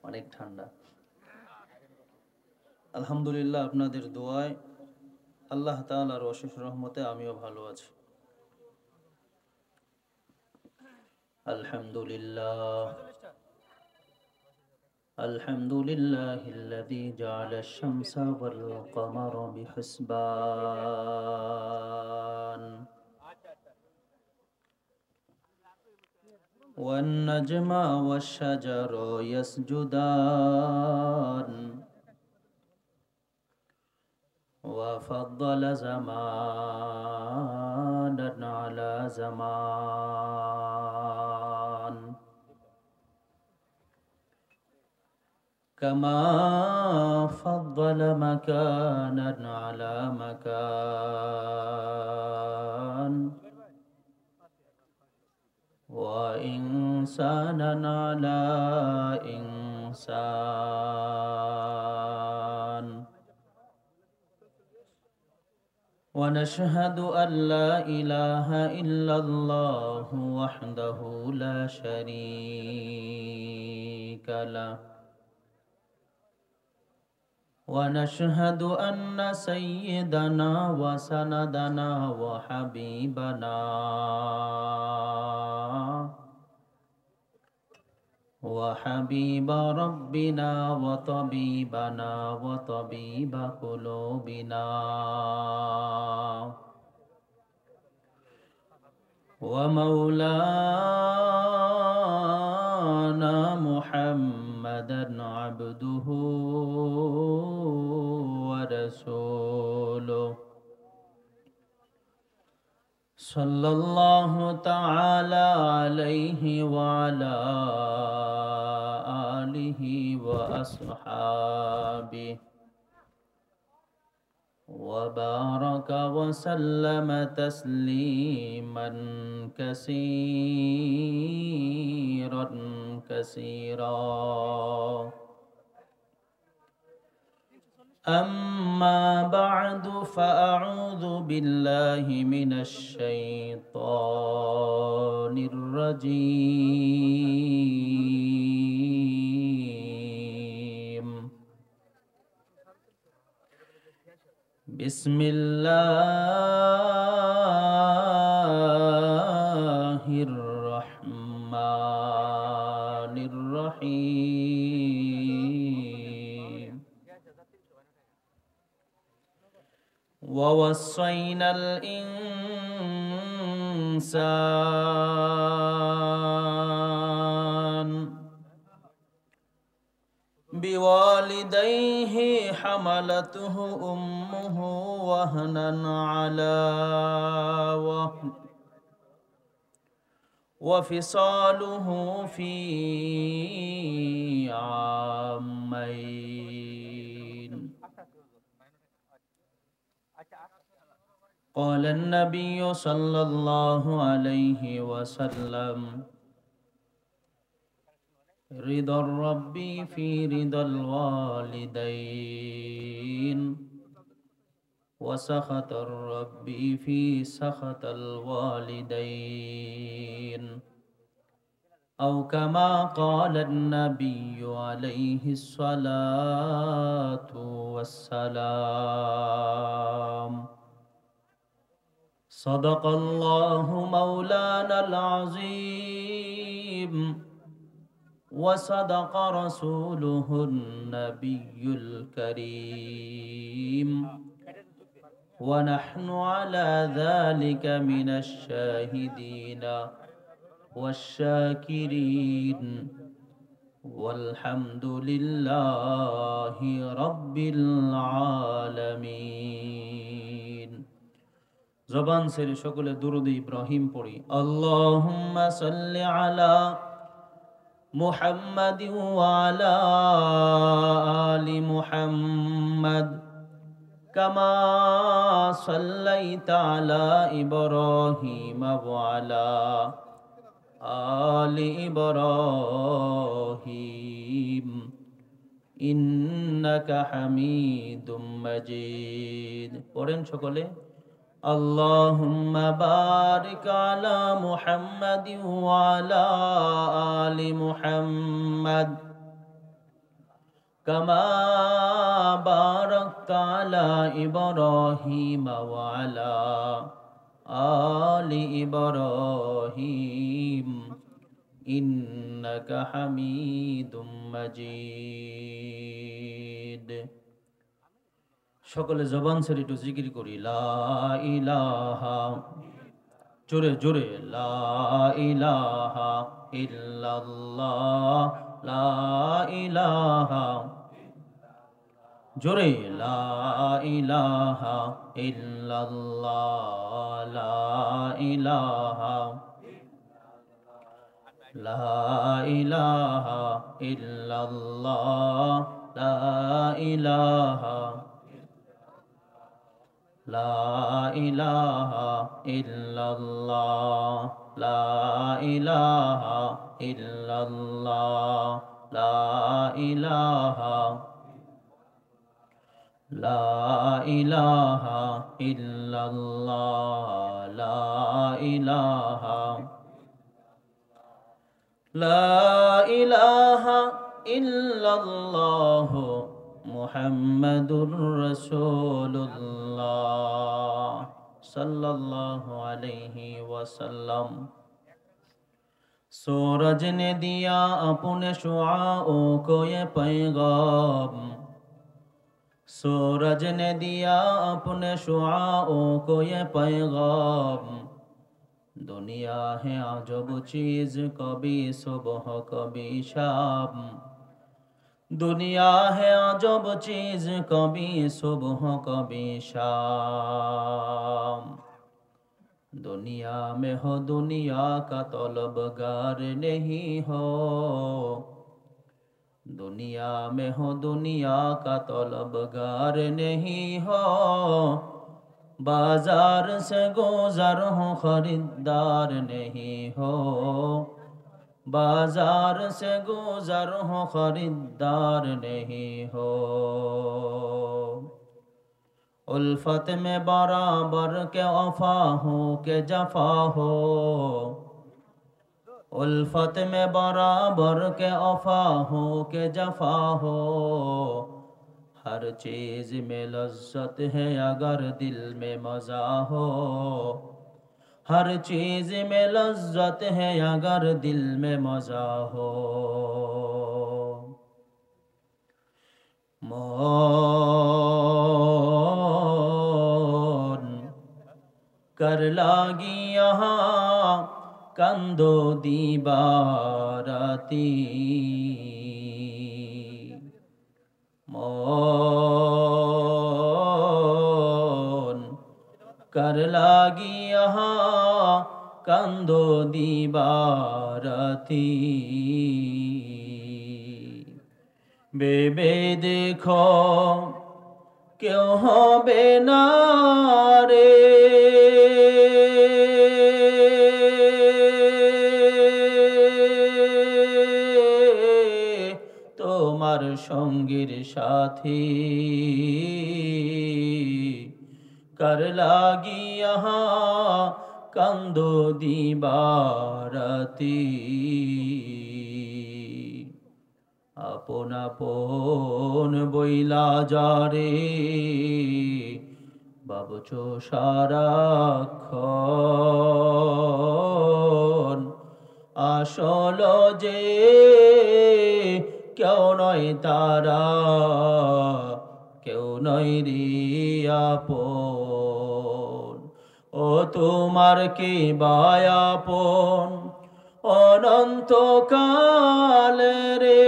অনেক ঠান্ডা। আলহামদুলিল্লাহ, আপনাদের দোয়ায় আল্লাহ তাআলার অশেষ রহমতে আমিও ভালো আছি। আলহামদুলিল্লাহ আলহামদুলিল্লাহিল্লাযী জাআলাশ শামসা ওয়াল কমারা বিহিসবান ওয়ান নাজমা ওয়াশ শাজারু ইয়াসজুদান وفضل زمانا على زمان كما فضل مكانا على مكان وإنسانا على إنسان ونشهد أن لا إله إلا الله وحده لا شريك له ونشهد أن سيدنا وسندنا وحبيبنا وحبيب ربنا وطبيبنا وطبيب قلوبنا ومولانا محمدا عبده ورسوله صلى الله تعالى عليه وعلى آله وأصحابه وبارك وسلم تسليما كثيرا كثيرا. أما بعد فأعوذ بالله من الشيطان الرجيم. بسم الله الرحمن الرحيم. ووصينا الإنسان بوالديه حملته أمه وهنا على وهن وفصاله في عامين. قال النبي صلى الله عليه وسلم: رضا الرب في رضا الوالدين وسخط الرب في سخط الوالدين، أو كما قال النبي عليه الصلاة والسلام. صدق الله مولانا العظيم وصدق رسوله النبي الكريم، ونحن على ذلك من الشاهدين والشاكرين، والحمد لله رب العالمين. জবান ছেড়ে সকলে দুরূদ ইব্রাহিম পড়ি। আল্লাহুম্মা সাল্লি আলা محمد وعلى آل محمد كما صليت على إبراهيم وعلى آل إبراهيم إنك حميد مجيد. পড়েন সকলে। اللهم بارك على محمد وعلى آل محمد كما باركت على إبراهيم وعلى آل إبراهيم إنك حميد مجيد সকলে জবান ছেড়ে একটু জিকির করি লা ইলাহা জোরে জোরে লা ইলাহা ইল্লাল্লাহ লা ইলাহা জোরে লা ইলাহা ইল্লাল্লাহ লা ইলাহা লা ইলাহা ইল্লাল্লাহ লা ইলাহা লা ইলাহা ইল্লাল্লাহ লা ইলাহা ইল্লাল্লাহ লা ইলাহা লা ইলাহা ইল্লাল্লাহ লা ইলাহা লা ইলাহা ইল্লাল্লাহ মুহাম্মাদুর রাসূলুল্লাহ सल्लल्लाहु अलैहि वसल्लम। सूरज ने दिया अपने शुआओं को ये पैगाम, सूरज ने दिया अपने शुआओं को ये पैगाम। दुनिया है अजब चीज, कभी सुबह कभी शाम। दुनिया है अजब चीज, कभी सुबह कभी शाम। दुनिया में हो दुनिया का तलबगार नहीं हो, दुनिया में हो दुनिया का तलबगार नहीं हो। बाजार से गुजर हो खरीदार नहीं हो, बाजार से गुजर हो खरीदार नहीं हो। उल्फत में बराबर के वफा हो के जफा हो, उल्फत में बराबर के वफा हो के जफा हो। हर चीज में लज्जत है अगर दिल में मजा हो, हर चीज में लज्जत है अगर दिल में मजा हो। मौन कर लागी यहाँ कंदो दीबारती, मौन कर लागी यहाँ कंदो दीबारती। बेबे देखो क्यों हो बेनारे, তোমার সঙ্গীর সাথী कर लागी यहाँ कंदो दीबारती। আপন আপন বইলা যারে ভাবছো সারাক্ষণ, আসল যে কেউ নয় তারা, কেউ নয় রিয়াপন। ও তোমার কি বায়াপন অনন্তকাল রে,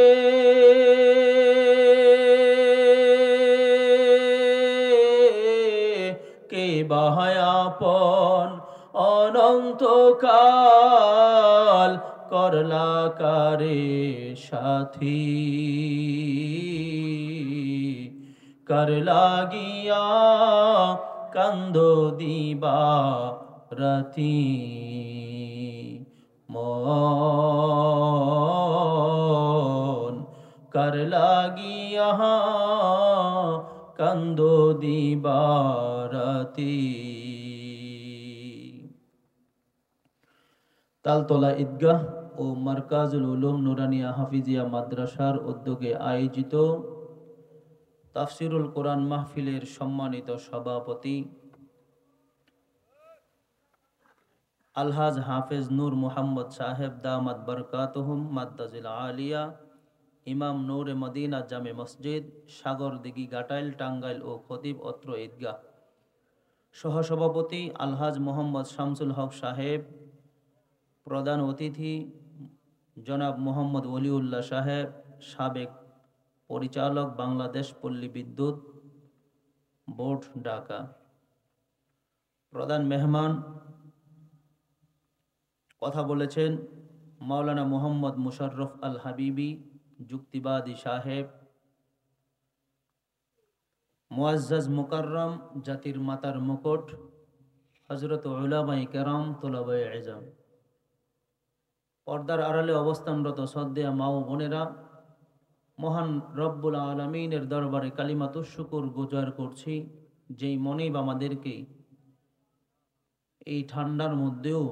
কে বায়াপন অনন্তকাল করলা কারে সাথী। कर लागिया कंदो दीबारती, मौन कर लागिया कंदो दीबारती। তালতলা ঈদগাহ ও মারকাজুল উলুম নুরানিয়া হাফিজিয়া মাদ্রাসার উদ্যোগে আয়োজিত তাফসিরুল কোরআন মাহফিলের সম্মানিত সভাপতি আলহাজ হাফেজ নূর মুহাম্মদ সাহেব দামাত বরকাতুহুম মাদ্দাজিল আলিয়া, ইমাম নূরে মদিনা জামে মসজিদ, সাগরদিঘি, ঘাটাইল, টাঙ্গাইল ও খতিব অত্র ঈদগাহ, সহসভাপতি আলহাজ মোহাম্মদ শামসুল হক সাহেব, প্রধান অতিথি জনাব মোহাম্মদ ওলিউল্লাহ সাহেব, সাবেক পরিচালক বাংলাদেশ পল্লী বিদ্যুৎ বোর্ড ঢাকা, প্রধান মেহমান কথা বলেছেন মাওলানা মোহাম্মদ মুশাররফ আল হাবিবি যুক্তিবাদী সাহেব, মুআজ্জাজ মুকাররম জাতির মাতার মুকুট হযরত উলামায়ে কেরাম তুলাবায়ে ইলম, পর্দার আড়ালে অবস্থানরত শ্রদ্ধেয় মা ও বোনেরা, মহান রব্বুল আলামিনের দরবারে কালিমাতুশ শুকর গুজার করছি, যেই মনিব আমাদেরকে এই ঠান্ডার মধ্যেও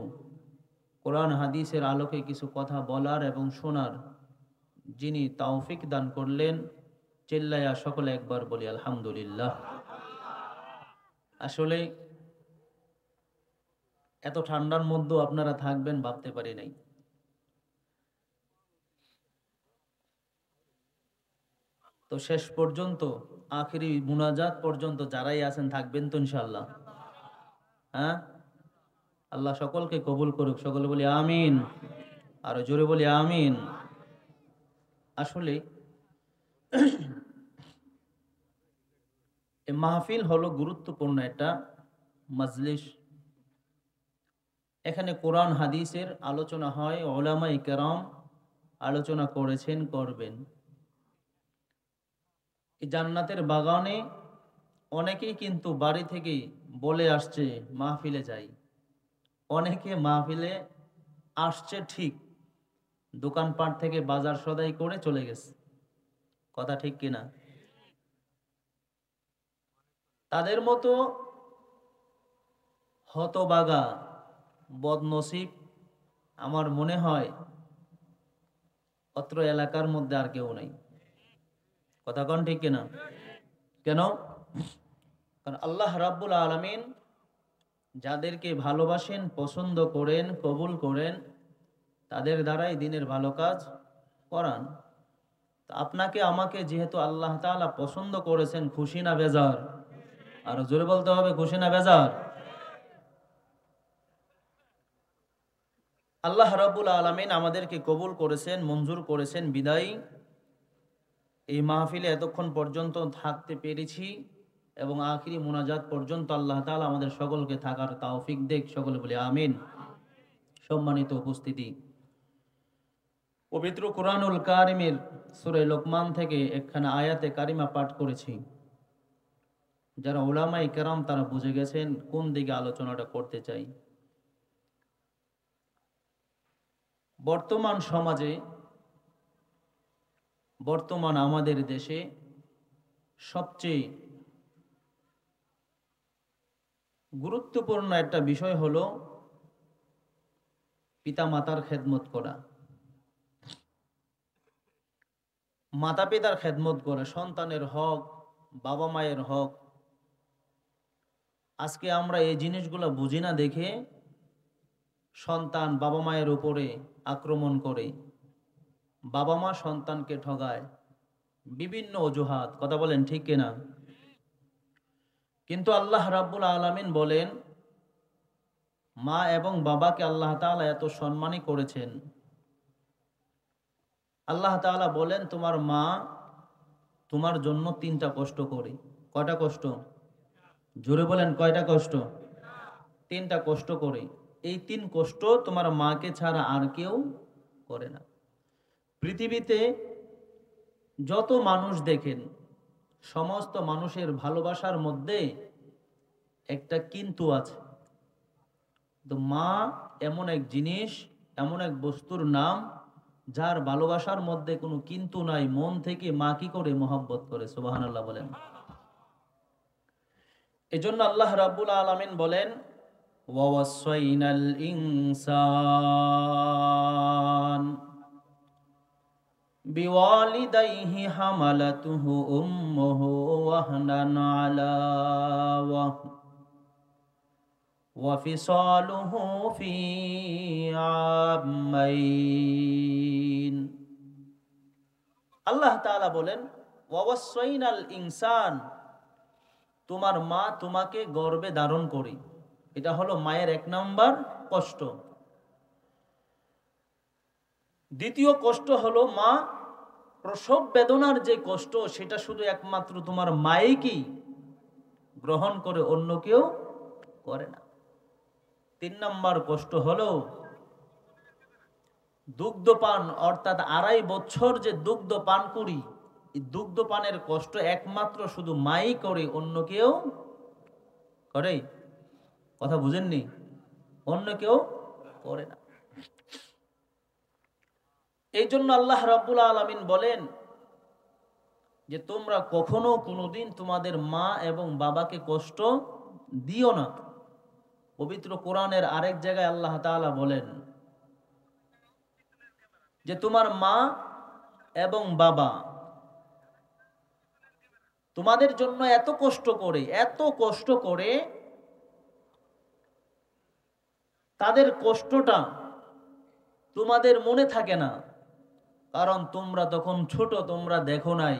কোরআন হাদিসের আলোকে কিছু কথা বলার এবং শোনার যিনি তৌফিক দান করলেন, চিল্লায়া সকলে একবার বলি আলহামদুলিল্লাহ। আসলে এত ঠান্ডার মধ্যেও আপনারা থাকবেন ভাবতে পারি নাই। তো শেষ পর্যন্ত আখিরি মুনাজাত পর্যন্ত যারাই আছেন থাকবেন তো ইনশাআল্লাহ? হ্যাঁ, আল্লাহ সকলকে কবুল করুক, সকলে বলি আমিন, আরো জোরে বলি আমিন। আসলে এই মাহফিল হলো গুরুত্বপূর্ণ একটা মাজলিস। এখানে কোরআন হাদিসের আলোচনা হয়, উলামায়ে কেরাম আলোচনা করেছেন, করবেন। এই জান্নাতের বাগানে অনেকেই কিন্তু বাড়ি থেকে বলে আসছে মাহফিলে যাই, অনেকে মাহফিলে আসছে ঠিক, দোকানপাট থেকে বাজার সদাই করে চলে গেছে, কথা ঠিক কিনা? তাদের মতো হতবাগা বদনসিব আমার মনে হয় অত্র এলাকার মধ্যে আর কেউ নাই, কথা কোন ঠিক কিনা? কেন? কারণ আল্লাহ রাব্বুল আলামিন যাদেরকে ভালোবাসেন, পছন্দ করেন, কবুল করেন, তাদের দ্বারাই দিনের ভালো কাজ করান। আপনাকে আমাকে যেহেতু আল্লাহ তাআলা পছন্দ করেছেন, খুশি না বেজার? আর জোরে বলতে হবে, খুশি না বেজার? আল্লাহ রাব্বুল আলামিন আমাদেরকে কবুল করেছেন, মঞ্জুর করেছেন বিদায় এই মাহফিলে এতক্ষণ পর্যন্ত থাকতে পেরেছি এবং আখিরি মুনাজাত পর্যন্ত আল্লাহ তাআলা আমাদের সকলকে থাকার তৌফিক দেখ, সকলে বলি আমিন। সম্মানিত উপস্থিতি, পবিত্র কুরআনুল কারীমের সূরা লোকমান থেকে একখানা আয়াতে কারিমা পাঠ করেছি। যারা উলামায়ে কেরাম তারা বুঝে গেছেন কোন দিকে আলোচনাটা করতে চাই। বর্তমান সমাজে, বর্তমান আমাদের দেশে সবচেয়ে গুরুত্বপূর্ণ একটা বিষয় হলো পিতা মাতার খেদমত করা, মাতা পিতার খেদমত করা, সন্তানের হক, বাবা মায়ের হক। আজকে আমরা এই জিনিসগুলো বুঝি না দেখে সন্তান বাবা মায়ের উপরে আক্রমণ করে, বাবা মা সন্তানকে ঠগায়, বিভিন্ন অজুহাত, কথা বলেন ঠিক কিনা? কিন্তু আল্লাহ রাব্বুল আলামিন বলেন মা এবং বাবাকে আল্লাহ তাআলা এত সম্মানী করেছেন। আল্লাহ তাআলা বলেন তোমার মা তোমার জন্য 3টা কষ্ট করে। কয়টা কষ্ট? জোরে বলেন, কয়টা কষ্ট? 3টা কষ্ট করে। এই 3 কষ্ট তোমার মাকে ছাড়া আর কেউ করে না। পৃথিবীতে যত মানুষ দেখেন, সমস্ত মানুষের ভালোবাসার মধ্যে একটা কিন্তু আছে। তো মা এমন এক জিনিস, এমন এক বস্তুর নাম যার ভালোবাসার মধ্যে কোনো কিন্তু নাই, মন থেকে মা কি করে মহব্বত করে, সুবহানাল্লাহ বলেন। এজন্য আল্লাহ রাব্বুল আলামিন বলেন ওয়াসাইনাল ইনসান, বিওয়ালিদাইহি হামালাতুহু উম্মুহু ওয়াহনান আলা ওয়া ফিসালুহু ফি আমাইন। আল্লাহ তাআলা বলেন, ওয়াওয়াসাইনাল ইনসান, তোমার মা তোমাকে গর্ভে ধারণ করে। এটা হলো মায়ের 1 নাম্বার কষ্ট। দ্বিতীয় কষ্ট হলো মা প্রসব বেদনার যে কষ্ট, সেটা শুধু একমাত্র তোমার মাই কি গ্রহণ করে, অন্য কেউ করে না। 3 নাম্বার কষ্ট হলো দুগ্ধপান, অর্থাৎ 2.5 বছর যে দুগ্ধ পান করি, এই দুগ্ধ পানের কষ্ট একমাত্র শুধু মাই করে, অন্য কেউ করে। কথা বুঝেননি? অন্য কেউ করে না। এই জন্য আল্লাহ রাব্বুল আলামিন বলেন যে তোমরা কখনো কোনোদিন তোমাদের মা এবং বাবাকে কষ্ট দিও না। পবিত্র কোরআনের আরেক জায়গায় আল্লাহ তাআলা বলেন যে তোমার মা এবং বাবা তোমাদের জন্য এত কষ্ট করে তাদের কষ্টটা তোমাদের মনে থাকে না, কারণ তোমরা তখন ছোট, তোমরা দেখো নাই,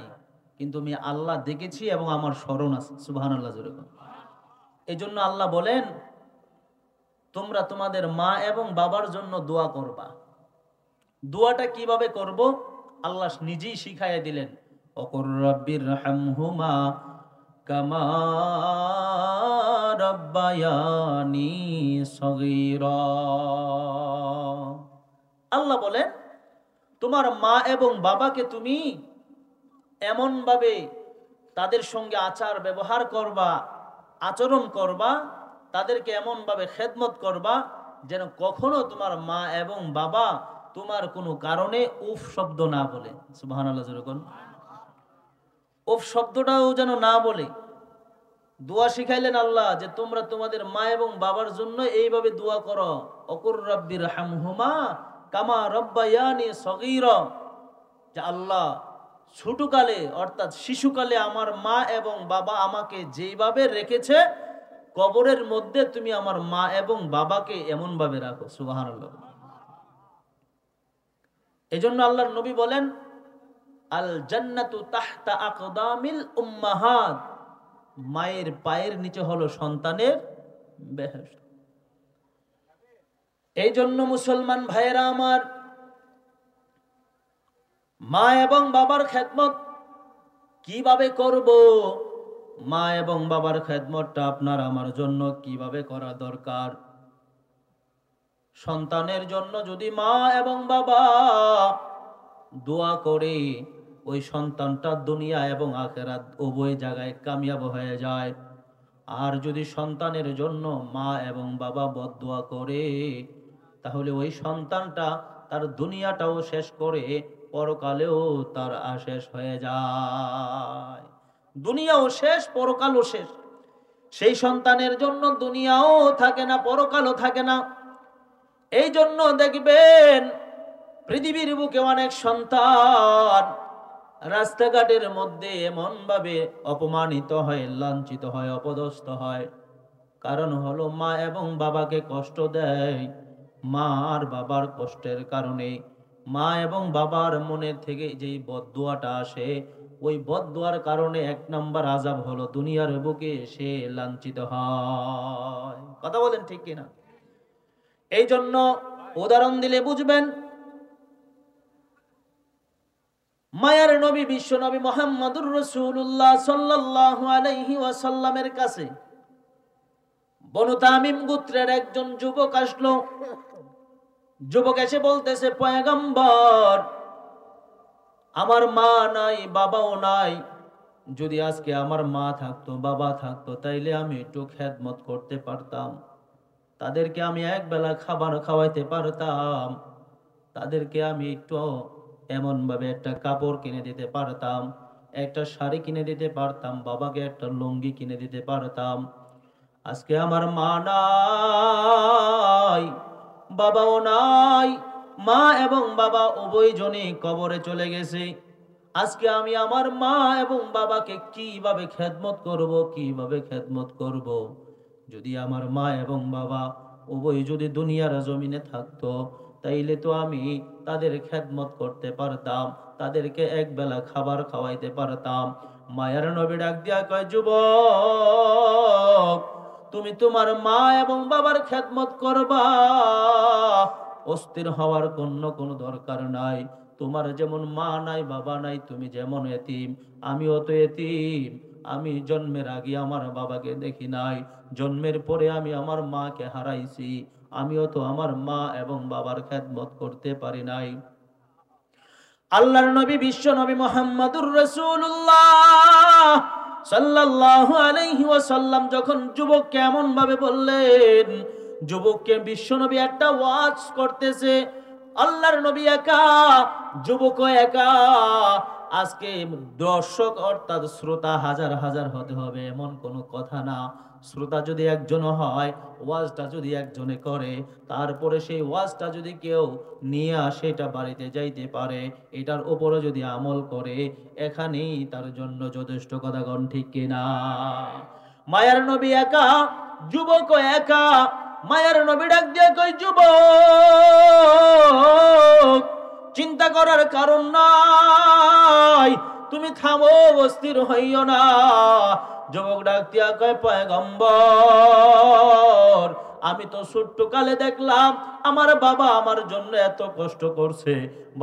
কিন্তু আমি আল্লাহ দেখেছি এবং আমার স্মরণ আছে। সুবহানাল্লাহ জোরে বলেন। এই জন্য আল্লাহ বলেন তোমরা তোমাদের মা এবং বাবার জন্য দোয়া করবা। দোয়াটা কিভাবে করব আল্লাহ নিজেই শিখাইয়া দিলেন, ওকুর রাব্বিরহামহুমা কামা রাব্বায়ানি সগীরা। আল্লাহ বলেন তোমার মা এবং বাবাকে তুমি এমন ভাবে তাদের সঙ্গে আচার ব্যবহার করবা, আচরণ করবা, তাদেরকে এমন ভাবে খেদমত করবা যেন কখনো তোমার মা এবং বাবা তোমার কোনো কারণে উফ শব্দ না বলে। সুবহানাল্লাহ যেরকম উফ শব্দটাও যেন না বলে। দোয়া শিখাইলেন আল্লাহ যে তোমরা তোমাদের মা এবং বাবার জন্য এইভাবে দোয়া করো, ওকুর রাব্বিরহামহুমা কামা রাব্বায়ানি সগীরা, যে আল্লাহ ছোটকালে অর্থাৎ শিশুকালে আমার মা এবং বাবা আমাকে যেইভাবে রেখেছে, কবরের মধ্যে তুমি আমার মা এবং বাবাকে এমন ভাবে রাখো। সুবহানাল্লাহ। এজন্য আল্লাহর নবী বলেন আল জান্নাতু তাহতা আকদামিল উম্মাহাত, মায়ের পায়ের নিচে হলো সন্তানের বেহেশত। এই জন্য মুসলমান ভাইয়েরা আমার, মা এবং বাবার খেদমত কিভাবে করব, মা এবং বাবার খেদমতটা আপনার আমার জন্য কিভাবে করা দরকার। সন্তানের জন্য যদি মা এবং বাবা দোয়া করে, ওই সন্তানটা দুনিয়া এবং আখিরাত উভয় জায়গায় কামিয়াব হয়ে যায়। আর যদি সন্তানের জন্য মা এবং বাবা বদদোয়া করে, তাহলে ওই সন্তানটা তার দুনিয়াটাও শেষ করে পরকালেও তার আশেষ হয়ে যায়। দুনিয়াও শেষ, পরকালও শেষ। সেই সন্তানের জন্য দুনিয়াও থাকে না, পরকালও থাকে না। এই জন্য দেখবেন পৃথিবীর বুকে অনেক সন্তান রাস্তাঘাটের মধ্যে এমন ভাবে অপমানিত হয়, লাঞ্ছিত হয়, অপদস্থ হয়। কারণ হলো মা এবং বাবাকে কষ্ট দেয়। মা আর বাবার কষ্টের কারণে, মা এবং বাবার মনে থেকে যেই বদদোয়াটা আসে, ওই বদদোয়ার কারণে 1 নাম্বার আযাব হলো দুনিয়ার বুকে সে লাঞ্ছিত হয়। কথা বলেন ঠিক কিনা? এই জন্য উদাহরণ দিলে বুঝবেন। মায়ার নবী বিশ্ব নবী মুহাম্মদুর রাসূলুল্লাহ সাল্লাল্লাহু আলাইহি ওয়াসাল্লামের কাছে বনু তামিম গোত্রের একজন যুবক আসলো। যুবক এসে বলতেছে, পয়গম্বর, আমার মা নাই, বাবাও নাই। যদি আজকে আমার মা থাকতো, বাবা থাকতো, তাইলে আমি একটু খেদমত করতে পারতাম, তাদেরকে আমি এক বেলা খাবার খাওয়াইতে পারতাম, তাদেরকে আমি একটু এমন ভাবে একটা কাপড় কিনে দিতে পারতাম, একটা শাড়ি কিনে দিতে পারতাম, বাবাকে একটা লুঙ্গি কিনে দিতে পারতাম। আজকে আমার মা নাই, বাবাও নাই, মা এবং বাবা উভয়জনই কবরে চলে গেছে। আজকে আমি আমার মা এবং বাবাকে কিভাবে খেদমত করব, কিভাবে খেদমত করব? যদি আমার মা এবং বাবা উভয় যদি দুনিয়ার জমিনে থাকতো, তাইলে তো আমি তাদের খেদমত করতে পারতাম, তাদেরকে এক বেলা খাবার খাওয়াইতে পারতাম। মায়ের নবী ডাক দিয়া কয়, যুবক, তুমি তোমার মা এবং বাবার খেদমত করবা, অস্থির হওয়ার কোনো দরকার নাই। তোমার যেমন মা নাই বাবা নাই, তুমি যেমন এতিম, আমিও তো এতিম। আমি জন্মের আগে আমার বাবাকে দেখি নাই, জন্মের পরে আমি আমার মাকে হারাইছি, আমিও তো আমার মা এবং বাবার খেদমত করতে পারি নাই। আল্লাহর নবী বিশ্ব নবী মুহাম্মদুর রাসূলুল্লাহ সাল্লাল্লাহু আলাইহি ওয়াসাল্লাম যখন যুবককে এমন ভাবে বললেন, যুবককে বিশ্ব নবী একটা ওয়াজ করতেছে, আল্লাহর নবী একা, যুবকও একা। আজকে দর্শক অর্থাৎ শ্রোতা হাজার হাজার হতে হবে এমন কোনো কথা না। শ্রোতা যদি একজন হয়, ওয়াজটা যদি একজনে করে, তারপরে সেই ওয়াজটা যদি কেউ নিয়ে আসে, এটা বাড়িতে যাইতে পারে, এটার উপরে যদি আমল করে, এখানেই তার জন্য যথেষ্ট। কথাগণ ঠিক কিনা? মায়ার নবী একা, যুবকও একা। মায়ার নবী ডাক দিয়ে কই, যুবক, চিন্তা করার কারণ নাই, তুমি থামো, অস্থির হইও না। যুবক ডাক দিয়া কয়, পয়গম্বর, আমি তো ছোট্ট কালে দেখলাম আমার বাবা আমার জন্য এত কষ্ট করছে।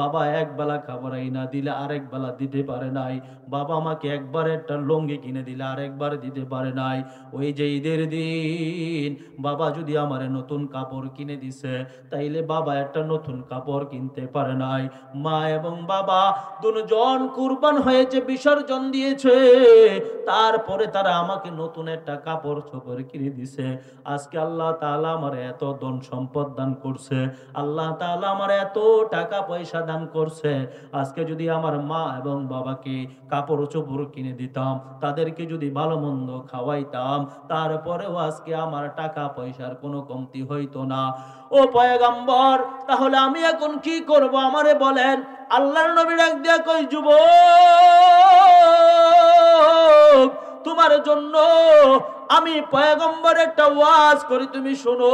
বাবা এক বেলা খাবার না দিলে আরেক বেলা দিতে পারে নাই। বাবা আমাকে একবার একটা লুঙ্গি কিনে দিলে আরেকবার দিতে পারে নাই। ওই যে ঈদের দিন বাবা যদি আমারে নতুন কাপড় কিনে দিছে, তাইলে বাবা একটা নতুন কাপড় কিনতে পারে নাই। মা এবং বাবা দুজন কুরবান হয়েছে, বিসর্জন দিয়েছে, তারপরে তারা আমাকে নতুন একটা কাপড় চোপড় কিনে দিছে। আজকে আল্লাহ তাআলা আমার এত ধন সম্পদ দান করছে, আল্লাহ তাআলা আমার এত টাকা পয়সা দান করছে। আজকে যদি আমার মা এবং বাবাকে কাপড় চোপড় কিনে দিতাম, তাদেরকে যদি ভালো মন্দ খাওয়াইতাম, তারপরেও আজকে আমার টাকা পয়সার কোনো কমতি হইতো না। ও পয়গম্বর, তাহলে আমি এখন কি করব আমারে বলেন। আল্লাহর নবী ডাক দিয়া কই, যুবক, তোমার জন্য আমি পয়গম্বর একটা ওয়াজ করি, তুমি শোনো।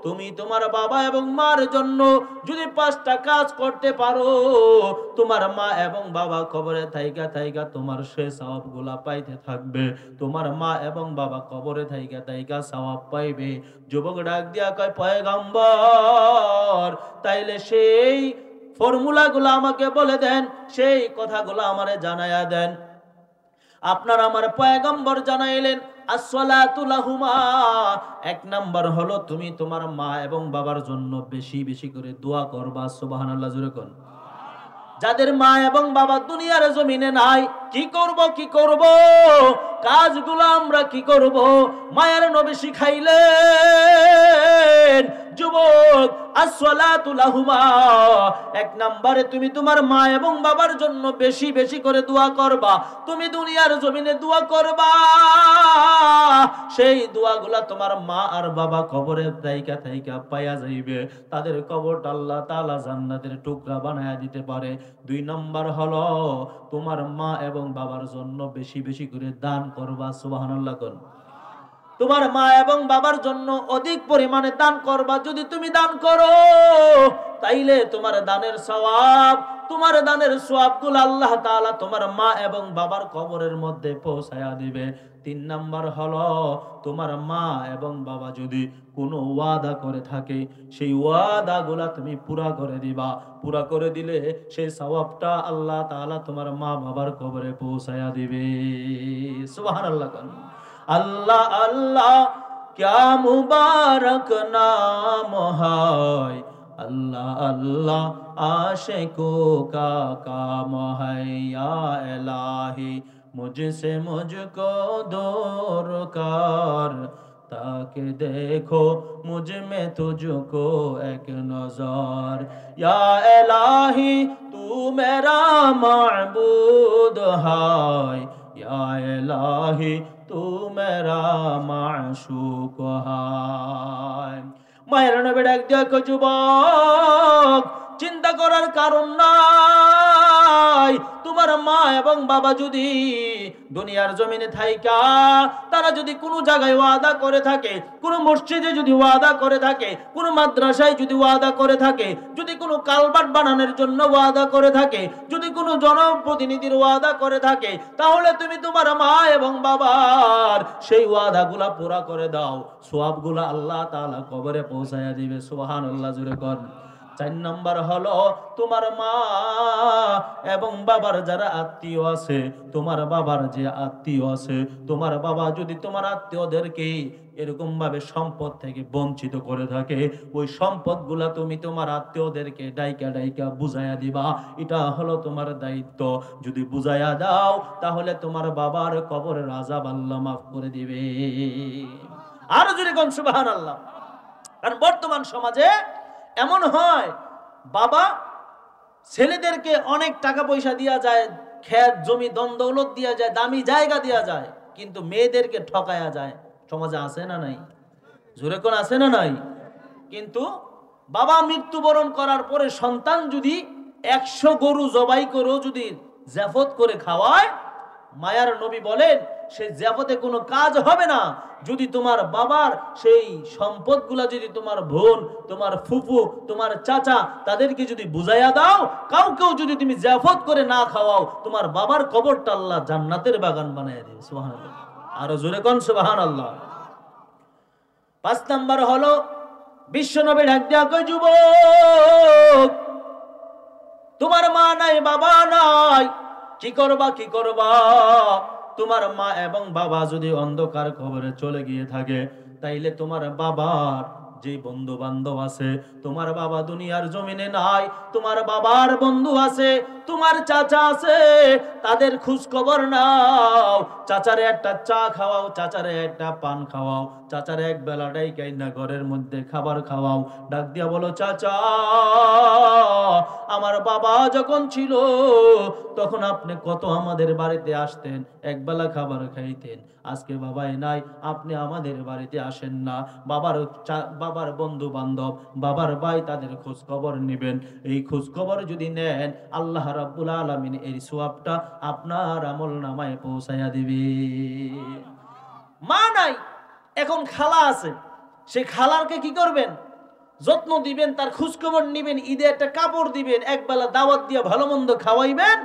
তুমি তোমার বাবা এবং মার জন্য যদি 5টা কাজ করতে পারো, তোমার মা এবং বাবা কবরে থাইকা থাইকা তোমার সে সওয়াবগুলা পাইতে থাকবে। তোমার মা এবং বাবা কবরে থাইকা থাইকা সওয়াব পাইবে। যুবক ডাক দিয়া কয়, পয়গম্বর, তাইলে সেই ফর্মুলাগুলো আমাকে বলে দেন, সেই কথাগুলো আমারে জানায়া দেন। আপনার আমার পয়গম্বর জানাইলেন, আসসালাতু লাহুমা, 1 নাম্বার হলো তুমি তোমার মা এবং বাবার জন্য বেশি বেশি করে দোয়া করবা। সুবহানাল্লাহ, জোরে কোন। যাদের মা এবং বাবা দুনিয়ার জমিনে নাই, কি করব কাজগুলো আমরা কি করব? মায়ের নবী শিখাইলেন, যুবক, আসসালাতু লাহুমা, 1 নম্বরে তুমি তোমার মা এবং বাবার জন্য বেশি বেশি করে দোয়া করবা। তুমি দুনিয়ার জমিনে দোয়া করবা, সেই দোয়াগুলা তোমার মা আর বাবা কবরে থাইকা থাইকা পাইয়া যাইবে। তাদের কবরটা আল্লাহ তাআলা জান্নাতের টুকরা বানায়া দিতে পারে। 2 নম্বর হলো তোমার মা এবং বাবার জন্য বেশি বেশি করে দান করবা। সুবহানাল্লাহ কোন। তোমার মা এবং বাবার জন্য অধিক পরিমাণে দান করবা। যদি তুমি দান করো, তাইলে তোমার দানের সওয়াব, তোমার দানের সওয়াবগুলো আল্লাহ তাআলা তোমার মা এবং বাবার কবরের মধ্যে পৌঁছায়া দিবে। 3 নাম্বার হলো তোমার মা এবং বাবা যদি কোনো ওয়াদা করে থাকে, সেই ওয়াদাগুলা তুমি পুরা করে দিবা। পুরা করে দিলে সেই সওয়াবটা আল্লাহ তাআলা তোমার মা বাবার কবরে পৌঁছায়া দিবে। সুবহানাল্লাহ। আল্লাহ আল্লাহ क्या मुबारक नाम है, अल्लाह अल्लाह आशिकों का काम है। या इलाही मुझसे मुझको दूर कर, ताकि देखो मुझ में तुझको एक नजर। या इलाही तू मेरा माबूद है, या इलाही तू मेरा माशूक है। মায়ের নবী ডাক দিয়া কয়, যুবক চিন্তা করার কারণ নাই। তোমার মা এবং বাবা যদি দুনিয়ার জমিনে থাইকা তারা যদি কোনো জায়গায় ওয়াদা করে থাকে, কোনো মসজিদে যদি ওয়াদা করে থাকে, কোনো মাদ্রাসায় যদি ওয়াদা করে থাকে, যদি কোনো কালভার্ট বানানোর জন্য ওয়াদা করে থাকে, যদি কোনো জনপ্রতিনিধির ওয়াদা করে থাকে, তাহলে তুমি তোমার মা এবং বাবার সেই ওয়াদাগুলা পুরা করে দাও, সওয়াবগুলা আল্লাহ তাআলা কবরে পৌঁছায়া দিবে। সুবহানাল্লাহ, জোরে কর। 4 নম্বর হলো তোমার মা এবং বাবার যারা আত্মীয় আছে, তোমার বাবার যে আত্মীয় আছে, তোমার বাবা যদি তোমার আত্মীয়দেরকে এরকম ভাবে সম্পদ থেকে বঞ্চিত করে থাকে, ওই সম্পদগুলা তুমি তোমার আত্মীয়দেরকে ডাইকা ডাইকা বুঝাইয়া দিবা। এটা হলো তোমার দায়িত্ব। যদি বুঝাইয়া দাও তাহলে তোমার বাবার কবরের আযাব আল্লাহ মাফ করে দিবে। আর যদি কোন সুবহানাল্লাহ। কারণ বর্তমান সমাজে এমন হয়, বাবা ছেলেদেরকে অনেক টাকা পয়সা দিয়া যায়, ক্ষেত জমি দন দৌলত দিয়া যায়, দামি জায়গা দিয়া যায়, কিন্তু মেয়েদেরকে ঠকায়া যায়। সমাজে আছে না নাই? জোরে কোন আছে না নাই? কিন্তু বাবা মৃত্যুবরণ করার পরে সন্তান যদি 100 গরু জবাই করেও যদি জাফত করে খাওয়ায়, মায়ার নবী বলেন সেই জাফতে কোনো কাজ হবে না। যদি তোমার বাবার সেই সম্পদগুলা যদি তোমার বোন, তোমার ফুফু, তোমার চাচা তাদেরকে যদি বুঝাইয়া দাও, কাউকেও যদি তুমি জাফত করে না খাওয়াও, তোমার বাবার কবরটা আল্লাহ জান্নাতের বাগান বানায় দেবে। সুবহানাল্লাহ, আর জোরে কোন সুবহানাল্লাহ। 5 নাম্বার হলো বিশ্বনবী ডাক দিয়া কয়, যুবক তোমার মা নাই বাবা নাই, কি করবা কি করবা? তোমার মা এবং বাবা যদি অন্ধকার কবরে চলে গিয়ে থাকে, তাইলে তোমার বাবার যে বন্ধু বান্ধব আছে, তোমার বাবা দুনিয়ার জমিনে নাই, তোমার বাবার বন্ধু আছে, তোমার চাচা আছে, তাদের খোঁজ খবর নাও। চাচারে একটা চা খাওয়াও, চাচারে একটা পান খাওয়াও, চাচারে এক বেলা ডাইকাই না ঘরের মধ্যে খাবার খাওয়াও। ডাক দিয়া বলো, চাচা আমার বাবা যখন ছিল তখন আপনি কত আমাদের বাড়িতে আসতেন, একবেলা খাবার খাইতেন। আজকে বাবাই নাই, আপনি আমাদের বাড়িতে আসেন না। বাবার বন্ধু বান্ধব, বাবার ভাই, তাদের খোঁজ খবর নেবেন। এই খোঁজ খবর যদি নেন, আল্লাহ রাব্বুল আলামিন এই সওয়াবটা আপনার আমলনামায় পৌঁছায়া দিবে। মা নাই, এখন খালা আছে, সেই খালারকে কি করবেন? যত্ন দিবেন, তার খোঁজ খবর নিবেন, ঈদে একটা কাপড় দিবেন, একবেলা দাওয়াত দিয়ে ভালো মন্দ খাওয়াইবেন।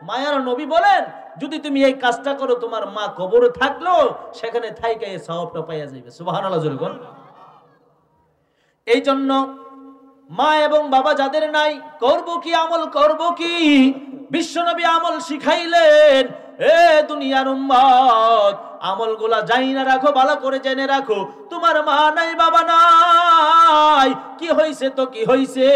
মায়ার নবী বলেন, যদি তুমি এই কাজটা করো, তোমার মা কবরে থাকলো সেখানে থাইকা এই সওয়াবটা পাইয়া যাবে। সুবহানাল্লাহ, জোরে কোন। এই জন্য মা এবং বাবা যাদের নাই, করব কি, আমল করব কি? বিশ্বনবী আমল শিখাইলেন, এ দুনিয়ার উম্মত, আমলগুলা জাইনা রাখো, ভালো করে জেনে রাখো। তোমার মা নাই বাবা নাই, কি হইছে তো কি হইছে,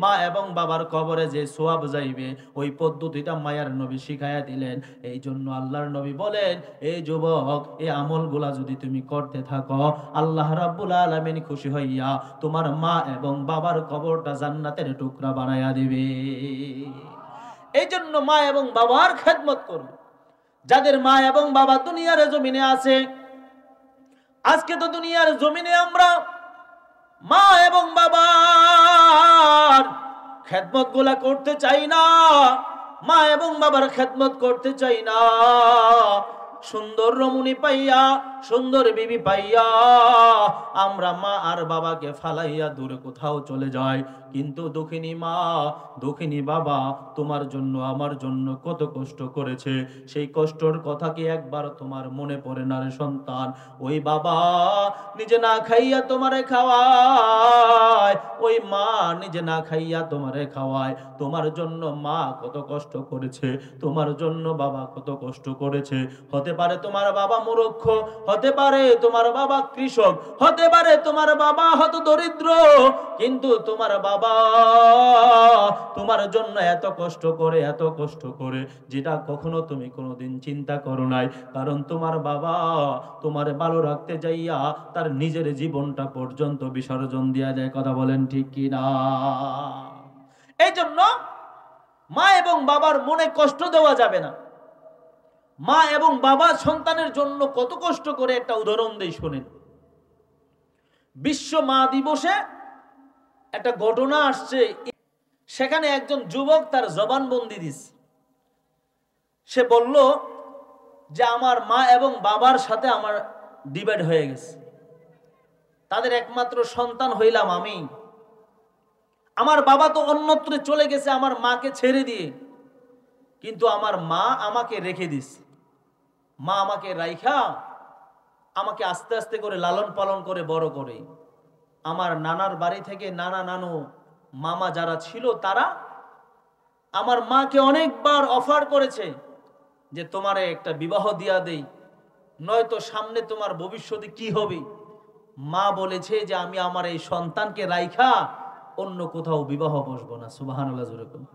মা এবং বাবার কবরে যে সওয়াব যাইবে, ওই পদ্ধতিটা মায়ার নবী শিখাইয়া দিলেন। এই জন্য আল্লাহর নবী বলেন, এই যুবক, এই আমলগুলা যদি তুমি করতে থাকো, আল্লাহ রাব্বুল আলামিন খুশি হইয়া তোমার মা এবং বাবার কবরটা জান্নাতের টুকরা বানাইয়া দিবে। এই জন্য মা এবং বাবার খেদমত করবে। যাদের মা এবং বাবা দুনিয়ার জমিনে আছে, আজকে তো দুনিয়ার জমিনে আমরা মা এবং বাবার খেদমত গুলা করতে চাই না, মা এবং বাবার খেদমত করতে চাই না। সুন্দর রমণী পাইয়া, সুন্দর বিবি পাইয়া আমরা মা আর বাবাকে ফালাইয়া দূরে কোথাও চলে যাই। কিন্তু দুঃখিনী মা, দুঃখিনী বাবা তোমার জন্য আমার জন্য কত কষ্ট করেছে, সেই কষ্টর কথা কি একবার তোমার মনে পড়ে না রে সন্তান? ওই বাবা নিজে না খাইয়া তোমারে খাওয়ায়, ওই মা নিজে না খাইয়া তোমারে খাওয়ায়। তোমার জন্য মা কত কষ্ট করেছে, তোমার জন্য বাবা কত কষ্ট করেছে। হতে পারে তোমার বাবা মূর্খ, হতে পারে তোমার বাবা কৃষক, হতে পারে তোমার বাবা হত দরিদ্র, কিন্তু তোমার বাবা তোমার জন্য এত কষ্ট করে, এত কষ্ট করে, যেটা কখনো তুমি কোনোদিন চিন্তা করো নাই। কারণ তোমার বাবা তোমার ভালো রাখতে যাইয়া তার নিজের জীবনটা পর্যন্ত বিসর্জন দিয়া দেয়। কথা বলেন ঠিক কি না? এই জন্য মা এবং বাবার মনে কষ্ট দেওয়া যাবে না। মা এবং বাবা সন্তানের জন্য কত কষ্ট করে, একটা উদাহরণ দেই শুনেন। বিশ্ব মা দিবসে একটা ঘটনা আসছে, সেখানে একজন যুবক তার জবানবন্দি দিছে। সে বলল যে আমার মা এবং বাবার সাথে আমার ডিভাইড হয়ে গেছে, তাদের একমাত্র সন্তান হইলাম আমি। আমার বাবা তো অন্যত্র চলে গেছে আমার মাকে ছেড়ে দিয়ে, কিন্তু আমার মা আমাকে রেখে দিছে। মা আমাকে রাইখা আমাকে আস্তে আস্তে করে লালন পালন করে বড় করে। আমার নানার বাড়ি থেকে নানা নানু মামা যারা ছিল তারা আমার মাকে অনেকবার অফার করেছে যে তোমারে একটা বিবাহ দিয়া দেই, নয়তো সামনে তোমার ভবিষ্যতে কি হবে। মা বলেছে যে আমি আমার এই সন্তানকে রাইখা অন্য কোথাও বিবাহ বসবো না। সুবহানাল্লাহ জোরে বলুন।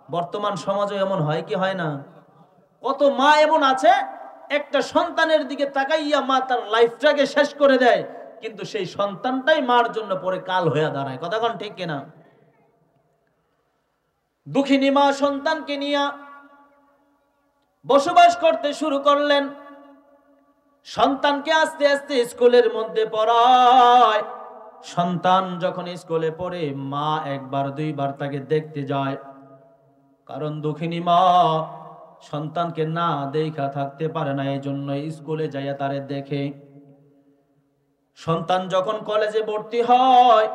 বর্তমান সমাজে এমন হয় কি হয় না? কত মা এমন আছে একটা সন্তানের দিকে তাকাইয়া মা তার লাইফটাকে শেষ করে দেয়, কিন্তু সেই সন্তানটাই মার জন্য পরে কাল হয়ে দাঁড়ায়। কথা কোন ঠিক কিনা? দুঃখিনী মা সন্তানকে নিয়ে বসবাস করতে শুরু করলেন। সন্তানকে আস্তে আস্তে স্কুলের মধ্যে পড়ায়। সন্তান যখন স্কুলে পড়ে মা একবার দুইবার তাকে দেখতে যায়, কারণ দুঃখিনী মা সন্তানকে না দেখা থাকতে পারে না, এই জন্য স্কুলে যাইয়া তারে দেখে। সন্তান যখন কলেজে ভর্তি হয়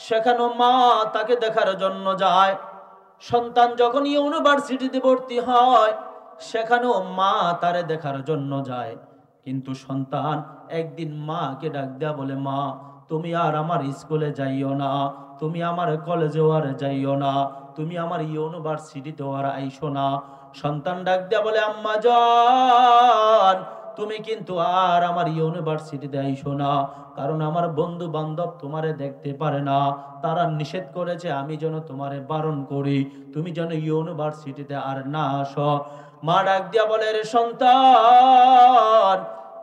সেখানেও মা তাকে দেখার জন্য যায়। সন্তান যখন ইউনিভার্সিটিতে ভর্তি হয় সেখানেও মা তারে দেখার জন্য যায়। কিন্তু সন্তান একদিন মাকে ডাক দেয়া বলে, মা তুমি আর আমার স্কুলে যাইও না, তুমি আমার কলেজেও আর যাইও না, তুমি আমার ইউনিভার্সিটিতেও আর আইসো না। সন্তান ডাক দেয়া বলে, আম্মা জান তুমি কিন্তু আর আমার ইউনিভার্সিটিতে আইসো না, কারণ আমার বন্ধু বান্ধব তোমারে দেখতে পারে না, তারা নিষেধ করেছে আমি যেন তোমারে বারণ করি, তুমি যেন ইউনিভার্সিটিতে আর না আসো। মা ডাক দিয়া বলে, রে সন্তান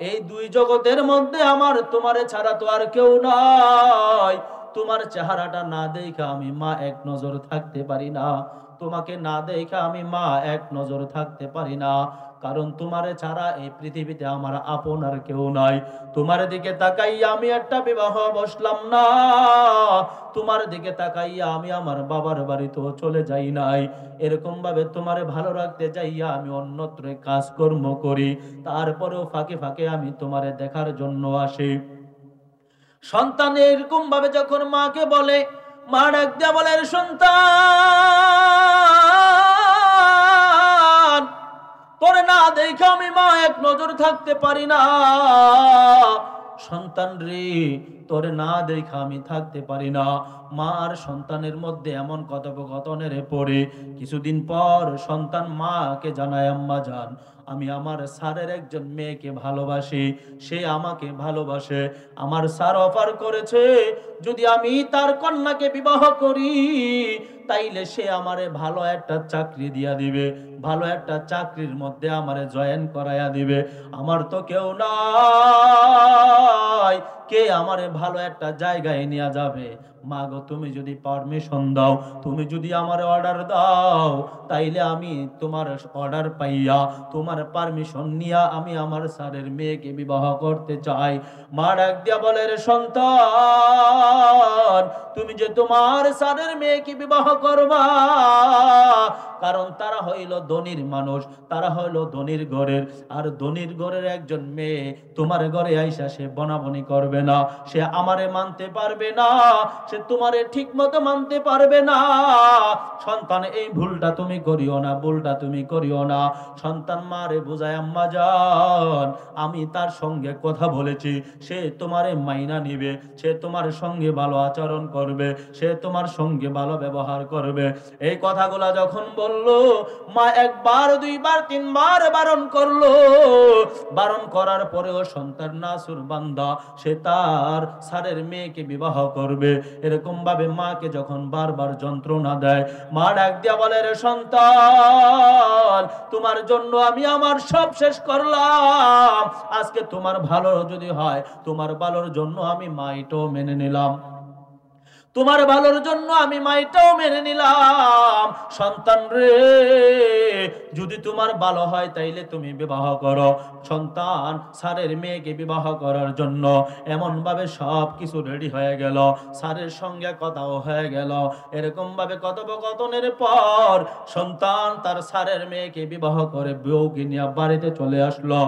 এই দুই জগতের মধ্যে আমার তোমারে ছাড়া তো আর কেউ নাই, তোমার চেহারাটা না দেখা আমি মা এক নজর থাকতে পারি না, তোমাকে না দেখা আমি মা এক নজর থাকতে পারি না, কারণ তোমারে ছাড়া এই পৃথিবীতে আমার আপন আর কেউ নাই। তোমার দিকে তাকাইয়া আমি একটা বিবাহ বসলাম না, তোমার দিকে তাকাইয়া আমি আমার বাবার বাড়িতেও চলে যাই নাই, এরকম ভাবে তোমারে ভালো রাখতে যাইয়া আমি অন্যত্র কাজকর্ম করি, তারপরেও ফাঁকে ফাঁকে আমি তোমারে দেখার জন্য আসি। সন্তান এরকম ভাবে যখন মাকে বলে, মা ডাক দিয়া বলে, সন্তান তোরে না দেখে আমি মা এক নজর থাকতে পারি না। সন্তান রে তোরে না দেখে আমি থাকতে পারি না। মা আর সন্তানের মধ্যে এমন কথোপকথনের পরে কিছুদিন পর সন্তান মাকে জানায়, আম্মা জান আমি আমার স্যারের একজন মেয়েকে ভালোবাসি, সে আমাকে ভালোবাসে, আমার স্যার অফার করেছে যদি আমি তার কন্যাকে বিবাহ করি তাইলে সে আমারে ভালো একটা চাকরি দিয়া দিবে, ভালো একটা চাকরির মধ্যে আমারে জয়েন করাইয়া দিবে। আমার তো কেউ নাই, কে আমারে ভালো একটা জায়গায় নিয়ে যাবে? মা গো তুমি যদি পারমিশন দাও, তুমি যদি আমার অর্ডার দাও, তাইলে আমি তোমার অর্ডার পাইয়া তোমার পারমিশন নিয়া আমি আমার স্যারের মেয়েকে বিবাহ করতে চাই। মা ডাক দিয়া বলে, রে সন্তান তুমি যে তোমার স্যারের মেয়েকে বিবাহ করবা, কারণ তারা হইল ধনীর মানুষ, তারা হইল ধনীর ঘরের, আর ধনীর ঘরের একজন মেয়ে তোমার ঘরে আইসা সে বনাবনি করবে না, সে আমারে মানতে পারবে না, সে তোমারে ঠিক মতো মানতে পারবে না। সন্তান এই ভুলটা তুমি করিও না, ভুলটা তুমি করিও না। সন্তান মারে বুঝায়, আম্মা জান আমি তার সঙ্গে কথা বলেছি, সে তোমারে মাইনা নিবে, সে তোমার সঙ্গে ভালো আচরণ করবে, সে তোমার সঙ্গে ভালো ব্যবহার করবে। এই কথাগুলা যখন বললো, মা একবার দুইবার তিনবার বারণ করলো, বারণ করার পরেও সন্তান নাসুর বান্দা, সে তার স্যারের মেয়েকে বিবাহ করবে। এরকম ভাবে মাকে যখন বারবার যন্ত্রণা দেয়, মা ডাক দিয়া বলে, রে সন্তান তোমার জন্য আমি আমার সব শেষ করলাম, আজকে তোমার ভালো যদি হয়, তোমার ভালোর জন্য আমি মা এটাও মেনে নিলাম। তোমার ভালোর জন্য আমি মাইটাও মেনে নিলাম। সন্তান রে, যদি তোমার ভালো হয় তাইলে তুমি বিবাহ করো। সন্তান স্যারের মেয়েকে বিবাহ করার জন্য এমন ভাবে সব কিছু রেডি হয়ে গেল, স্যারের সঙ্গে কথাও হয়ে গেল। এরকম ভাবে কথোপকথনের পর সন্তান তার স্যারের মেয়েকে বিবাহ করে বউকে নিয়ে বাড়িতে চলে আসলো।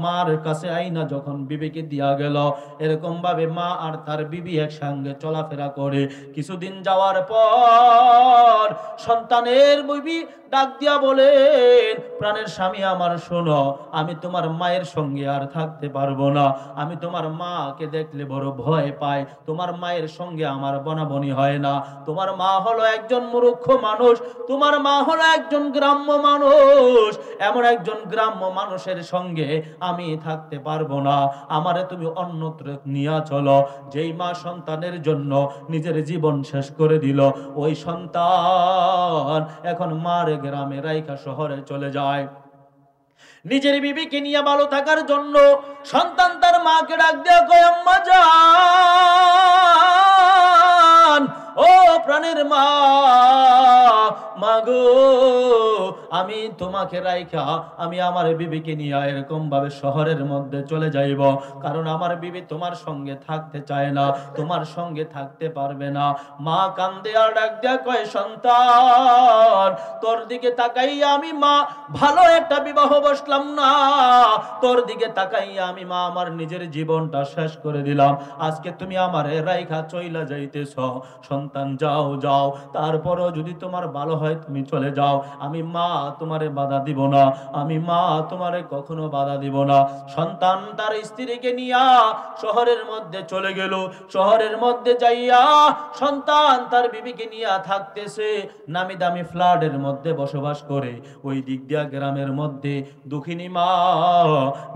মার কাছে আইনা যখন বিবিকে দিয়া গেল, এরকম ভাবে মা আর তার বিবি একসঙ্গে চলাফেরা করে। কিছুদিন যাওয়ার পর সন্তানের বিবি ডাক দিয়া বলেন, প্রাণের স্বামী আমার, শোনো, আমি তোমার মায়ের সঙ্গে আর থাকতে পারবো না। আমি তোমার মাকে দেখলে বড় ভয় পাই। তোমার মায়ের সঙ্গে আমার বনাবনি হয় না। তোমার মা হলো একজন মূর্খ মানুষ, তোমার মা হলো একজন গ্রাম্য মানুষ। এমন একজন গ্রাম্য মানুষের সঙ্গে আমি থাকতে পারবো না। আমারে তুমি অন্যত্র নিয়ে চলো। যেই মা সন্তানের জন্য নিজের জীবন শেষ করে দিল, ওই সন্তান এখন মার গ্রামে রাইখা শহরে চলে যায়। নিজের বিবিকে নিয়ে ভালো থাকার জন্য সন্তান তার মাকে ডাক দিয়ে কয়, আম্মা জান, ও প্রাণের মা, মাগো, আমি তোমাকে রাইখা আমি আমার বিবিকে নিয়ে এরকম ভাবে শহরের মধ্যে চলে যাইব, কারণ আমার বিবি তোমার সঙ্গে থাকতে চায় না, তোমার সঙ্গে থাকতে পারবে না। মা কান্দে আর ডাক দিয়া কয়, সন্তান, তোর দিকে তাকাইয়া আমি মা ভালো একটা বিবাহ বসলাম না, তোর দিকে তাকাইয়া আমি মা আমার নিজের জীবনটা শেষ করে দিলাম। আজকে তুমি আমারে রাইখা চইলা যাইতেছ। সন্তান, যাও যাও, তারপরও যদি তোমার ভালো হয় তুমি চলে যাও, আমি মা তোমারে বাধা দিব না, আমি মা তোমারে কখনো বাধা দিব না। সন্তান তার স্ত্রীকে নিয়া শহরের মধ্যে চলে গেল। শহরের মধ্যে যাইয়া সন্তান তার বিবিকে নিয়া থাকতেছে, নামি দামি ফ্ল্যাটের মধ্যে বসবাস করে। ওই দিক দিয়া গ্রামের মধ্যে দুঃখিনী মা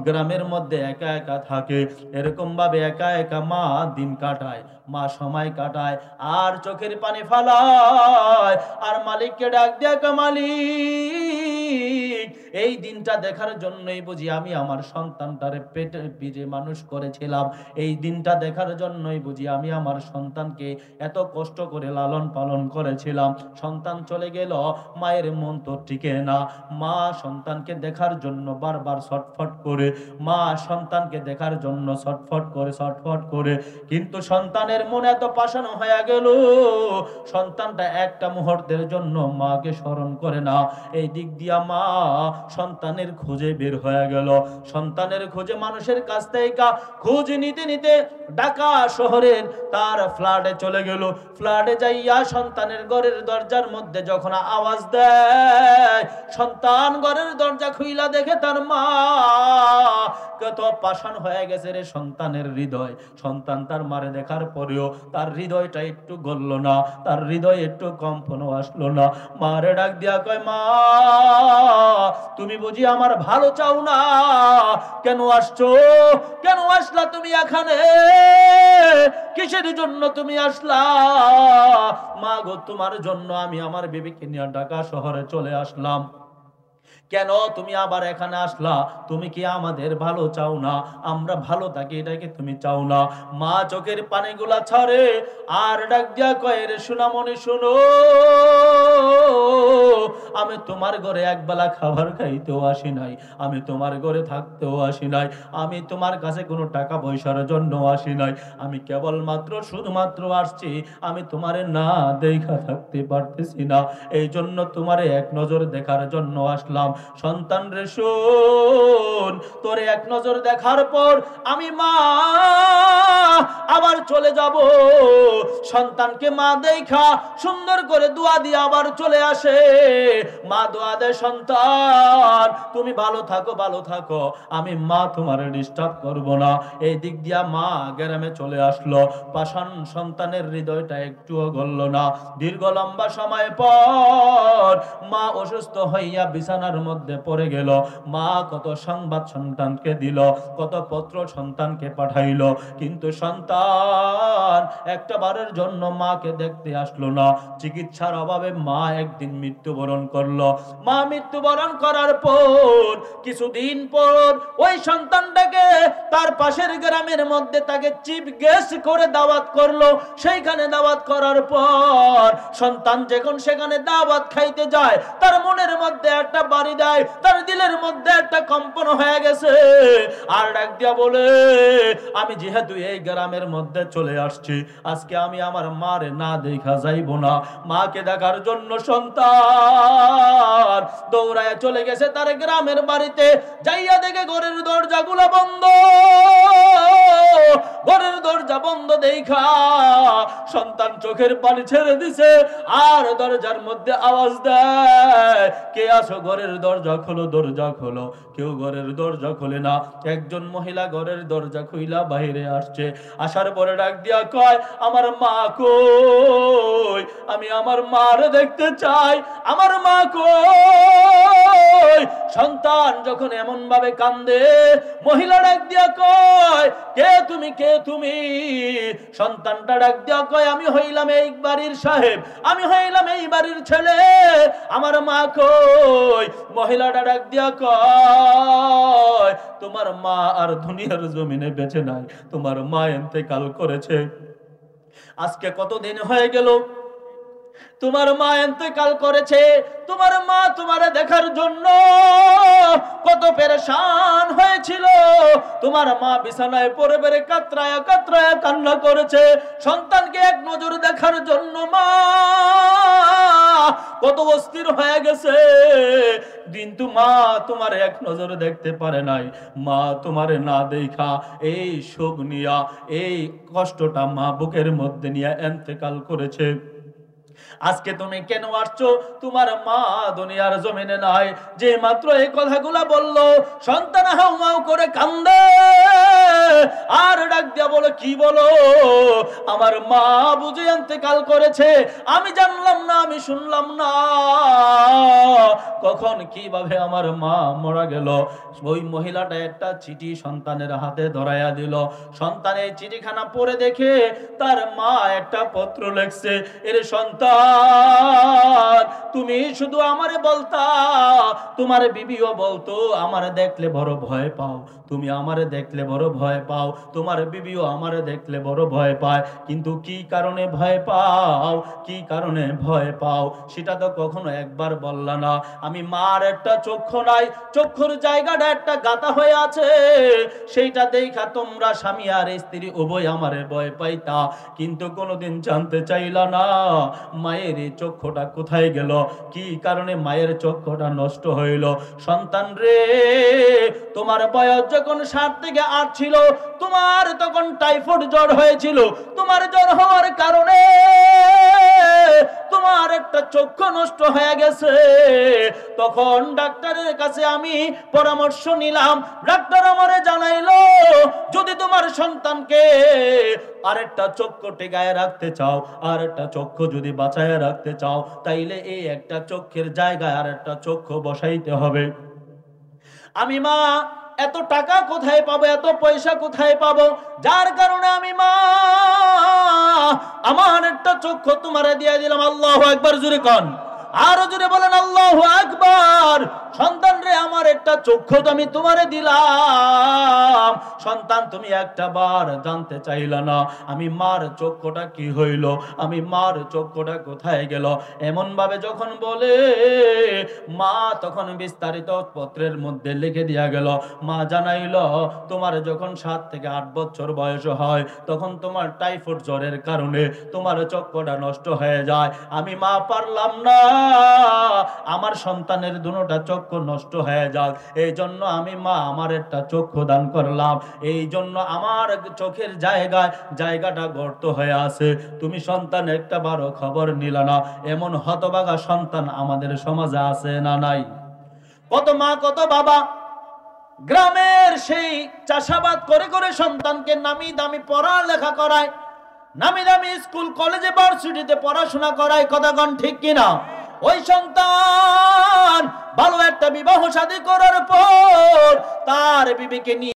গ্রামের মধ্যে একা একা থাকে। এরকম ভাবে একা একা মা দিন কাটায়, মা সময় কাটায়, আর চোখের পানি ফালায়, আর মালিককে ডাক দিয়া কয়, মালিক, এই দিনটা দেখার জন্যই বুঝি আমি আমার সন্তানটারে পেটে পিঠে মানুষ করেছিলাম। এই দিনটা দেখার জন্যই বুঝি আমি আমার সন্তানকে এত কষ্ট করে লালন পালন করেছিলাম। সন্তান চলে গেল, মায়ের মন তো টিকে না। মা সন্তানকে দেখার জন্য বারবার ছটফট করে, মা সন্তানকে দেখার জন্য ছটফট করে, কিন্তু সন্তানের মন এত পাষাণ হয়ে গেল, সন্তানটা একটা মুহূর্তের জন্য মাকে স্মরণ করে না। এই দিক দিয়া মা সন্তানের খোঁজে বের হয়ে গেল। সন্তানের খোঁজে মানুষের কাছ থেকে খোঁজ নিতে নিতে ঢাকা শহরের তার ফ্ল্যাটে চলে গেল। ফ্ল্যাটে যাইয়া সন্তানের ঘরের দরজার মধ্যে যখন আওয়াজ দেয়, সন্তান ঘরের দরজা খুইলা দেখে তার মা। কত পাষাণ হয়ে গেছে রে সন্তানের হৃদয়। সন্তান তার মারে দেখার পরেও তার হৃদয়টা একটু গলল না, তার হৃদয় একটু কম্পনও আসলো না। মারে ডাক দিয়া কয়, মা, তুমি বুঝি আমার ভালো চাও না? কেন আসছো? কেন আসলা তুমি এখানে? কিসের জন্য তুমি আসলা? মা গো, তোমার জন্য আমি আমার বিবিকে নিয়ে ঢাকা শহরে চলে আসলাম। কেন তুমি আবার এখানে আসলা? তুমি কি আমাদের ভালো চাও না? আমরা ভালো থাকি এটাকে তুমি চাও না? মা চোখের পানিগুলা ছাড়ে আর ডাক দিয়া কয়, রে সোনামণি, শোনো, আমি তোমার ঘরে একবেলা খাবার খাইতেও আসি নাই, আমি তোমার ঘরে থাকতেও আসি নাই, আমি তোমার কাছে কোনো টাকা পয়সার জন্য আসি নাই, আমি কেবলমাত্র শুধুমাত্র আসছি আমি তোমারে না দেখা থাকতে পারতেছি না, এই জন্য তোমারে এক নজর দেখার জন্য আসলাম। সন্তান রে শোন, তোরে এক নজর দেখার পর আমি মা আবার চলে যাব। সন্তানকে মা দেখা সুন্দর করে দোয়া দিয়ে আবার চলে আসে। মা দোয়া দেয়, সন্তান তুমি ভালো থাকো, ভালো থাকো, আমি মা তোমার ডিস্টার্ব করব না। এই দিক দিয়া মা গ্রামে চলে আসলো। পাষাণ সন্তানের হৃদয়টা একটুও গলল না। দীর্ঘ লম্বা সময় পর মা অসুস্থ হইয়া বিছানা বেদনার মধ্যে পড়ে গেল। মা কত সংবাদ সন্তানকে দিল, কত পত্র সন্তানকে পাঠাইল, কিন্তু সন্তান একটা বারের জন্য মাকে দেখতে আসলো না। চিকিৎসার অভাবে মা একদিন মৃত্যুবরণ করলো। মা মৃত্যুবরণ করার পর কিছুদিন পর ওই সন্তানটাকে তার পাশের গ্রামের মধ্যে তাকে চিফ গেস্ট করে দাওয়াত করলো। সেইখানে দাওয়াত করার পর সন্তান যখন সেখানে দাওয়াত খাইতে যায়, তার মনের মধ্যে একটা বাড়ি দেয়, তার দিলের মধ্যে একটা কম্পন হয়ে গেছে। আর ডাক দিয়া বলে, আমি যেহেতু এই গ্রামের মধ্যে চলে আসছি, আজকে আমি আমার মারে না দেখা যাইব না। মাকে দেখার জন্য সন্তান দৌড়ায় চলে গেছে তার গ্রামের বাড়িতে। যাইয়া দেখে ঘরের দরজাগুলো বন্ধ। ঘরের দরজা বন্ধ দেখা সন্তান চোখের পানি ছেড়ে দিছে, আর দরজার মধ্যে আওয়াজ দেয়, কে আছো? ঘরের দরজা খোলো, দরজা খোলো। কেউ ঘরের দরজা খোলে না। একজন মহিলা ঘরের দরজা খুইলা বাইরে আসছে। আসার পরে ডাক দিয়া কয়, আমার মা কই? আমি আমার মারে দেখতে চাই, আমার মা কই? সন্তান যখন এমন ভাবে কান্দে, মহিলা ডাক দিয়া কয়, কে তুমি, কে তুমি? সন্তানটা ডাক দিয়া কয়, আমি হইলাম এই বাড়ির সাহেব, আমি হইলাম এই বাড়ির ছেলে, আমার মা কই? মহিলাটা ডাক দিয়া কয়, তোমার মা আর দুনিয়ার জমিনে বেঁচে নাই, তোমার মা ইন্তেকাল করেছে। আজকে কতদিন হয়ে গেল তোমার মা ইন্তেকাল করেছে। তোমার মা তোমারে দেখার জন্য কত পেরেশান হয়েছিল। তোমার মা বিছানায় পড়ে পড়ে কাতরায়া কাতরায়া কান্না করেছে সন্তানকে এক নজর দেখার জন্য। মা কত অস্থির হয়ে গেছে, কিন্তু মা তোমার এক নজর দেখতে পারে নাই। মা তোমারে না দেখা এই শোক নিয়া, এই কষ্টটা মা বুকের মধ্যে নিয়ে ইন্তেকাল করেছে। আজকে তুমি কেন আসছো? তোমার মা দুনিয়ার জমিনে নাই। যে মাত্র এই কথাগুলা বললো, সন্তান হাউমাউ করে কান্দে আর ডাক দিয়া বলে, কি বলো? আমার মা বুঝে ইন্তেকাল করেছে, আমি জানলাম না, আমি শুনলাম না, কখন কিভাবে আমার মা মারা গেল। ওই মহিলাটা একটা চিঠি সন্তানের হাতে ধরাইয়া দিল। সন্তান এই চিঠিখানা পড়ে দেখে তার মা একটা পত্র লিখছে, এর সন্তান, তুমি শুধু আমারে বলতা, তোমার বিবিও বলতো আমারে দেখলে বড় ভয় পাও, তুমি আমারে দেখলে বড় ভয় পাও, তোমার বিবিও আমারে দেখলে বড় ভয় পায়, কিন্তু কি কারণে ভয় পাও, কি কারণে ভয় পাও সেটা তো কখনো একবার বললা না। আমি মার একটা চক্ষু নাই, চক্ষুর জায়গাটা একটা গাতা হয়ে আছে, সেইটা দেখা তোমরা স্বামী আর স্ত্রী উভয় আমারে ভয় পাইতা, কিন্তু কোনোদিন জানতে চাইলা না মায়ের এই চক্ষুটা কোথায় গেল, কি কারণে মায়ের চক্ষুটা নষ্ট হইল। সন্তান রে, তোমার বয়স যখন 7 থেকে 8 ছিল, তোমার তখন টাইফয়েড জ্বর হয়েছিল। তোমার জ্বর হওয়ার কারণে তোমার একটা চক্ষু নষ্ট হয়ে গেছে। তখন ডাক্তারের কাছে আমি পরামর্শ নিলাম। ডাক্তার আমারে জানাইলো, যদি তোমার সন্তানকে আরেকটা চক্ষু টিকায় রাখতে চাও, আরেকটা চক্ষু যদি বাঁচায় রাখতে চাও, তাইলে এই একটা চক্ষের জায়গায় আরেকটা চক্ষু বসাইতে হবে। আমি মা এত টাকা কোথায় পাবো, এত পয়সা কোথায় পাবো, যার কারণে আমি মা আমার একটা চক্ষু তোমারে দিয়ে দিলাম। আল্লাহু আকবার, জোরে কোন, আরো জোরে বলেন আল্লাহু আকবার। সন্তান রে, আমার একটা চক্ষু আমি তোমারে দিলাম। সন্তান, তুমি একটা বার জানতে চাইলা না আমি মার চক্ষুটা কি হইল, আমি মার চক্ষুটা কোথায় গেল। এমন ভাবে যখন বলে, মা তখন বিস্তারিত পত্রের মধ্যে লিখে দিয়া গেল। মা জানাইল, তোমার যখন 7 থেকে 8 বছর বয়স হয়, তখন তোমার টাইফয়েড জ্বরের কারণে তোমার চক্ষুটা নষ্ট হয়ে যায়। আমি মা পারলাম না আমার সন্তানের দুটোটা চক্ষু নষ্ট হয়ে যাক, এই জন্য আমি মা আমার একটা চক্ষু দান করলাম। এই জন্য আমার চোখের জায়গাটা গর্ত হয়ে আছে। তুমি সন্তান একটা বারো খবর নিলা না। এমন হতভাগা সন্তান আমাদের সমাজে আছে না নাই? কত মা, কত বাবা গ্রামের সেই চাষাবাদ করে করে সন্তানকে নামি দামি পড়ালেখা করায়, নামি দামি স্কুল কলেজে ভার্সিটিতে পড়াশোনা করায়। কথা কোন ঠিক কিনা? ওই সন্তান ভালো একটা বিবাহ শাদী করার পর তার বিবিকে নিয়ে